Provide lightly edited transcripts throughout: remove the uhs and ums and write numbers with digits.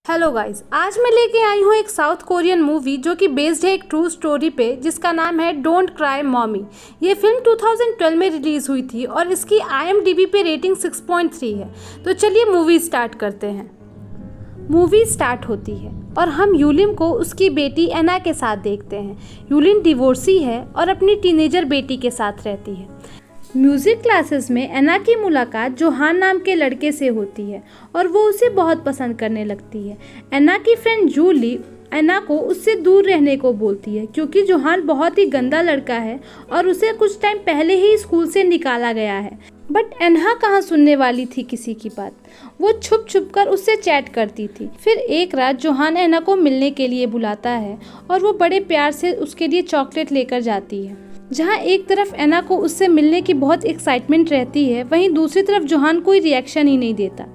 Hello guys, आज मैं लेके आई हूँ एक साउथ कोरियन मूवी जो कि बेस्ड है एक ट्रू स्टोरी पे, जिसका नाम है डोंट क्राई मॉमी। ये फिल्म 2012 में रिलीज हुई थी और इसकी IMDb पे रेटिंग 6.3 है। तो चलिए मूवी स्टार्ट करते हैं। मूवी स्टार्ट होती है और हम यूलिन को उसकी बेटी एना के साथ देखते हैं। यूलिन डिवोर्सी है और अपनी टीनेजर बेटी के साथ रहती है। म्यूज़िक क्लासेस में एना की मुलाकात जोहान नाम के लड़के से होती है और वो उसे बहुत पसंद करने लगती है। एना की फ्रेंड जूली एना को उससे दूर रहने को बोलती है क्योंकि जोहान बहुत ही गंदा लड़का है और उसे कुछ टाइम पहले ही स्कूल से निकाला गया है। बट एना कहाँ सुनने वाली थी किसी की बात। वो छुप छुप कर उससे चैट करती थी। फिर एक रात जोहान एना को मिलने के लिए बुलाता है और वो बड़े प्यार से उसके लिए चॉकलेट लेकर जाती है। जहाँ एक तरफ एना को उससे मिलने की बहुत एक्साइटमेंट रहती है, वहीं दूसरी तरफ जोहान कोई रिएक्शन ही नहीं देता।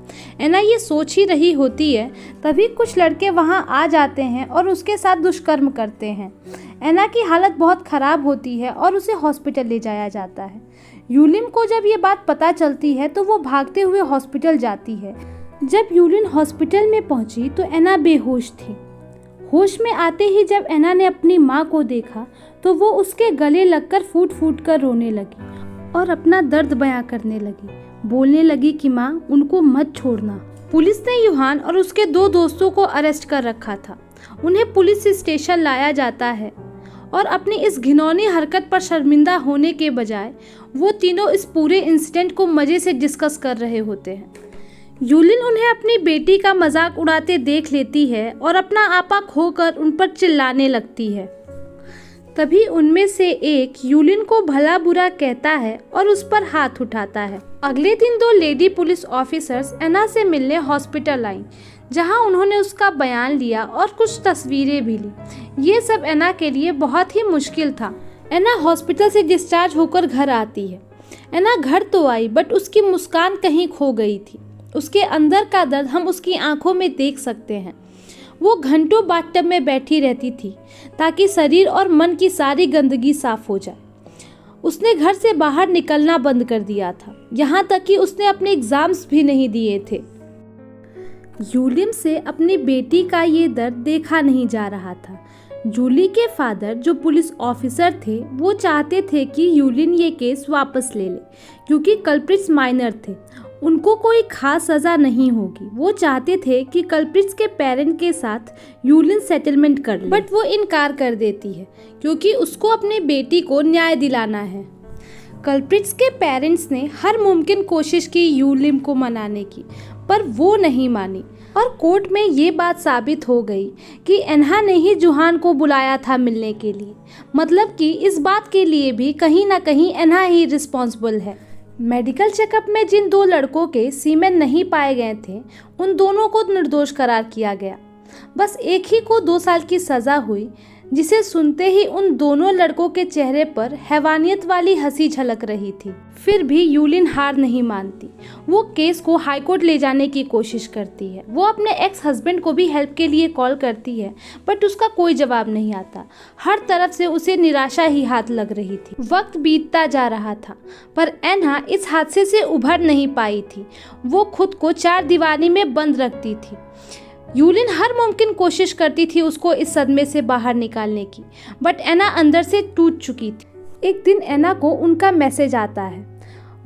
एना ये सोच ही रही होती है, तभी कुछ लड़के वहाँ आ जाते हैं और उसके साथ दुष्कर्म करते हैं। एना की हालत बहुत ख़राब होती है और उसे हॉस्पिटल ले जाया जाता है। यूलिन को जब ये बात पता चलती है तो वो भागते हुए हॉस्पिटल जाती है। जब यूलिन हॉस्पिटल में पहुंची तो एना बेहोश थी। होश में आते ही जब एना ने अपनी माँ को देखा तो वो उसके गले लगकर फूट फूट कर रोने लगी और अपना दर्द बयां करने लगी। बोलने लगी कि माँ, उनको मत छोड़ना। पुलिस ने यूहान और उसके दो दोस्तों को अरेस्ट कर रखा था। उन्हें पुलिस स्टेशन लाया जाता है और अपनी इस घिनौनी हरकत पर शर्मिंदा होने के बजाय वो तीनों इस पूरे इंसिडेंट को मज़े से डिस्कस कर रहे होते हैं। यूलिन उन्हें अपनी बेटी का मजाक उड़ाते देख लेती है और अपना आपा खोकर उन पर चिल्लाने लगती है। तभी उनमें से एक यूलिन को भला बुरा कहता है और उस पर हाथ उठाता है। अगले दिन दो लेडी पुलिस ऑफिसर्स एना से मिलने हॉस्पिटल आईं, जहां उन्होंने उसका बयान लिया और कुछ तस्वीरें भी ली। ये सब एना के लिए बहुत ही मुश्किल था। एना हॉस्पिटल से डिस्चार्ज होकर घर आती है। एना घर तो आई बट उसकी मुस्कान कहीं खो गई थी। उसके अंदर का दर्द हम उसकी आंखों में देख सकते हैं। वो घंटों बाथटब में बैठी रहती थी ताकि शरीर और मन की सारी गंदगी साफ हो जाए। उसने घर से बाहर निकलना बंद कर दिया था, यहाँ तक कि उसने अपने एग्जाम्स भी नहीं दिए थे। यूलिन से अपनी बेटी का ये दर्द देखा नहीं जा रहा था। जूली के फादर जो पुलिस ऑफिसर थे, वो चाहते थे कि यूलिन ये केस वापस ले ले क्योंकि कल्प्रिट्स माइनर थे। उनको कोई खास सज़ा नहीं होगी। वो चाहते थे कि कल्प्रिट्स के पेरेंट के साथ यूलिन सेटलमेंट कर ले, बट वो इनकार कर देती है क्योंकि उसको अपनी बेटी को न्याय दिलाना है। कल्प्रिट्स के पेरेंट्स ने हर मुमकिन कोशिश की यूलिन को मनाने की, पर वो नहीं मानी और कोर्ट में ये बात साबित हो गई कि एना ने ही जोहान को बुलाया था मिलने के लिए। मतलब कि इस बात के लिए भी कहीं ना कहीं एना ही रिस्पॉन्सिबल है। मेडिकल चेकअप में जिन दो लड़कों के सीमेन नहीं पाए गए थे, उन दोनों को निर्दोष करार किया गया। बस एक ही को 2 साल की सज़ा हुई, जिसे सुनते ही उन दोनों लड़कों के चेहरे पर हैवानियत वाली हंसी झलक रही थी। फिर भी यूलिन हार नहीं मानती। वो केस को हाईकोर्ट ले जाने की कोशिश करती है। वो अपने एक्स हस्बैंड को भी हेल्प के लिए कॉल करती है, बट उसका कोई जवाब नहीं आता। हर तरफ से उसे निराशा ही हाथ लग रही थी। वक्त बीतता जा रहा था, पर एना इस हादसे से उभर नहीं पाई थी। वो खुद को 4 दीवारी में बंद रखती थी। यूलिन हर मुमकिन कोशिश करती थी उसको इस सदमे से बाहर निकालने की, बट एना अंदर से टूट चुकी थी। एक दिन एना को उनका मैसेज आता है।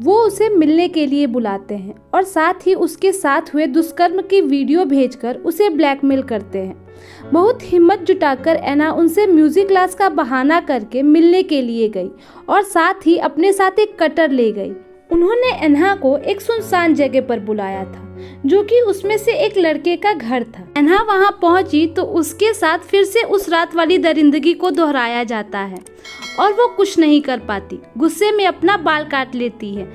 वो उसे मिलने के लिए बुलाते हैं और साथ ही उसके साथ हुए दुष्कर्म की वीडियो भेजकर उसे ब्लैकमेल करते हैं। बहुत हिम्मत जुटाकर एना उनसे म्यूजिक क्लास का बहाना करके मिलने के लिए गई और साथ ही अपने साथ एक कटर ले गई। उन्होंने एना को एक सुनसान जगह पर बुलाया था, जो कि उसमें से एक लड़के का घर था। एना वहां पहुंची तो उसके साथ फिर से उस रात वाली दरिंदगी को दोहराया जाता है और वो कुछ नहीं कर पाती। गुस्से में अपना बाल काट लेती है।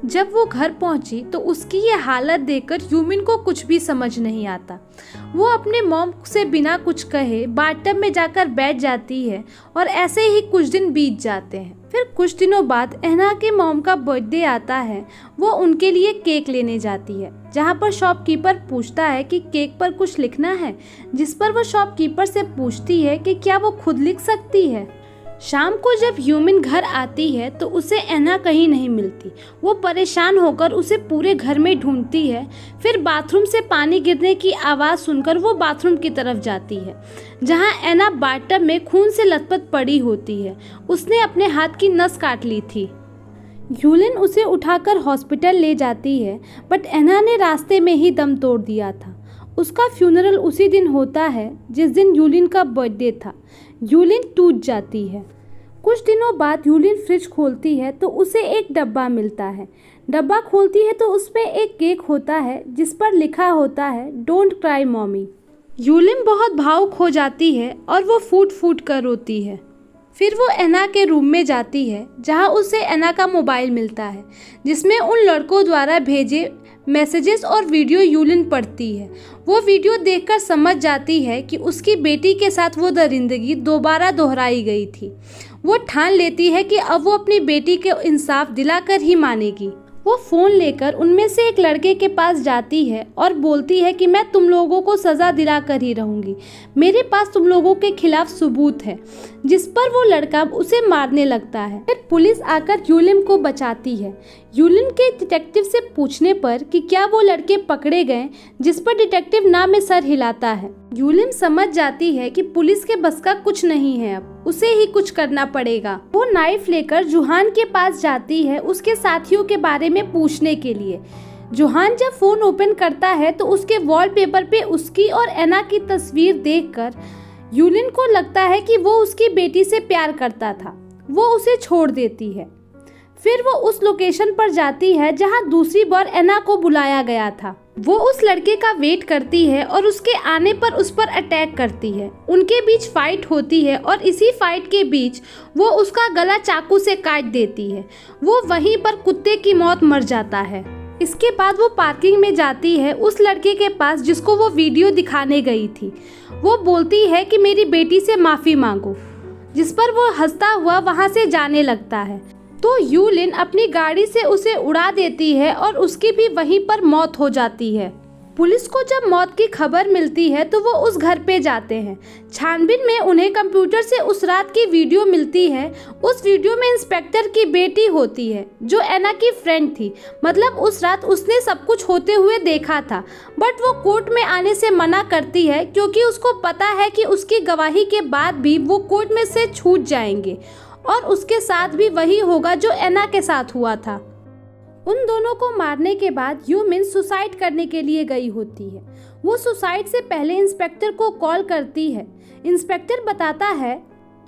जब वो घर पहुंची तो उसकी ये हालत देखकर यूमिन को कुछ भी समझ नहीं आता। वो अपने मॉम से बिना कुछ कहे बाथटब में जाकर बैठ जाती है और ऐसे ही कुछ दिन बीत जाते हैं। फिर कुछ दिनों बाद एना के मॉम का बर्थडे आता है। वो उनके लिए केक लेने जाती है, जहाँ पर शॉपकीपर पूछता है कि केक पर कुछ लिखना है, जिस पर वो शॉपकीपर से पूछती है कि क्या वो खुद लिख सकती है। शाम को जब ह्यूमिन घर आती है तो उसे एना कहीं नहीं मिलती। वो परेशान होकर उसे पूरे घर में ढूंढती है। फिर बाथरूम से पानी गिरने की आवाज़ सुनकर वो बाथरूम की तरफ जाती है, जहां एना बाथटब में खून से लथपथ पड़ी होती है। उसने अपने हाथ की नस काट ली थी। यूलिन उसे उठाकर हॉस्पिटल ले जाती है, बट एना ने रास्ते में ही दम तोड़ दिया था। उसका फ्यूनरल उसी दिन होता है जिस दिन यूलिन का बर्थडे था। यूलिन टूट जाती है। कुछ दिनों बाद यूलिन फ्रिज खोलती है तो उसे एक डब्बा मिलता है। डब्बा खोलती है तो उसमें एक केक होता है जिस पर लिखा होता है डोंट क्राई मॉमी। यूलिन बहुत भावुक हो जाती है और वो फूट फूट कर रोती है। फिर वो एना के रूम में जाती है, जहां उसे एना का मोबाइल मिलता है जिसमें उन लड़कों द्वारा भेजे मैसेजेस और वीडियो यूलिन पढ़ती है। वो वीडियो देखकर समझ जाती है कि उसकी बेटी के साथ वो दरिंदगी दोबारा दोहराई गई थी। वो ठान लेती है कि अब वो अपनी बेटी के इंसाफ दिलाकर ही मानेगी। वो फ़ोन लेकर उनमें से एक लड़के के पास जाती है और बोलती है कि मैं तुम लोगों को सज़ा दिला कर ही रहूँगी। मेरे पास तुम लोगों के खिलाफ सबूत है। जिस पर वो लड़का उसे मारने लगता है। फिर पुलिस आकर यूलिन को बचाती है। यूलिन के डिटेक्टिव से पूछने पर कि क्या वो लड़के पकड़े गए, जिस पर डिटेक्टिव ना में सर हिलाता है। यूलिन समझ जाती है कि पुलिस के बस का कुछ नहीं है, अब उसे ही कुछ करना पड़ेगा। वो नाइफ लेकर जुहान के पास जाती है उसके साथियों के बारे में पूछने के लिए। जुहान जब फोन ओपन करता है तो उसके वॉलपेपर पे उसकी और एना की तस्वीर देखकर यूलिन को लगता है कि वो उसकी बेटी से प्यार करता था। वो उसे छोड़ देती है। फिर वो उस लोकेशन पर जाती है जहां दूसरी बार एना को बुलाया गया था। वो उस लड़के का वेट करती है और उसके आने पर उस पर अटैक करती है। उनके बीच फाइट होती है और इसी फाइट के बीच वो उसका गला चाकू से काट देती है। वो वहीं पर कुत्ते की मौत मर जाता है। इसके बाद वो पार्किंग में जाती है उस लड़के के पास जिसको वो वीडियो दिखाने गई थी। वो बोलती है कि मेरी बेटी से माफ़ी मांगो, जिस पर वो हंसता हुआ वहाँ से जाने लगता है। तो यूलिन अपनी गाड़ी से उसे उड़ा देती है और उसकी भी वहीं पर मौत हो जाती है। पुलिस को जब मौत की खबर मिलती है तो वो उस घर पे जाते हैं। छानबीन में उन्हें कंप्यूटर से उस रात की वीडियो मिलती है। उस वीडियो में इंस्पेक्टर की बेटी होती है जो एना की फ्रेंड थी। मतलब उस रात उसने सब कुछ होते हुए देखा था, बट वो कोर्ट में आने से मना करती है क्योंकि उसको पता है कि उसकी गवाही के बाद भी वो कोर्ट में से छूट जाएंगे और उसके साथ भी वही होगा जो एना के साथ हुआ था। उन दोनों को मारने के बाद यूमिन सुसाइड करने के लिए गई होती है। वो सुसाइड से पहले इंस्पेक्टर को कॉल करती है। इंस्पेक्टर बताता है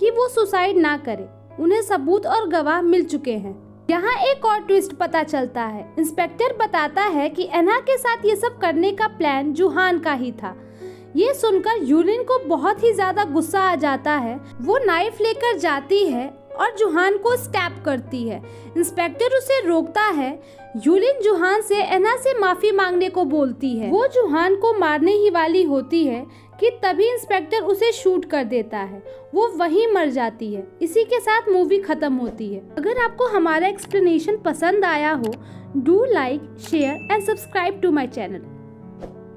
कि वो सुसाइड ना करे, उन्हें सबूत और गवाह मिल चुके हैं। यहाँ एक और ट्विस्ट पता चलता है। इंस्पेक्टर बताता है कि एना के साथ ये सब करने का प्लान जुहान का ही था। ये सुनकर यूलिन को बहुत ही ज्यादा गुस्सा आ जाता है। वो नाइफ लेकर जाती है और जुहान को स्टैप करती है। इंस्पेक्टर उसे रोकता है। यूलिन जुहान से एना से माफी मांगने को बोलती है। वो जुहान को मारने ही वाली होती है कि तभी इंस्पेक्टर उसे शूट कर देता है। वो वहीं मर जाती है। इसी के साथ मूवी खत्म होती है। अगर आपको हमारा एक्सप्लेनेशन पसंद आया हो, do like, share and subscribe to my channel.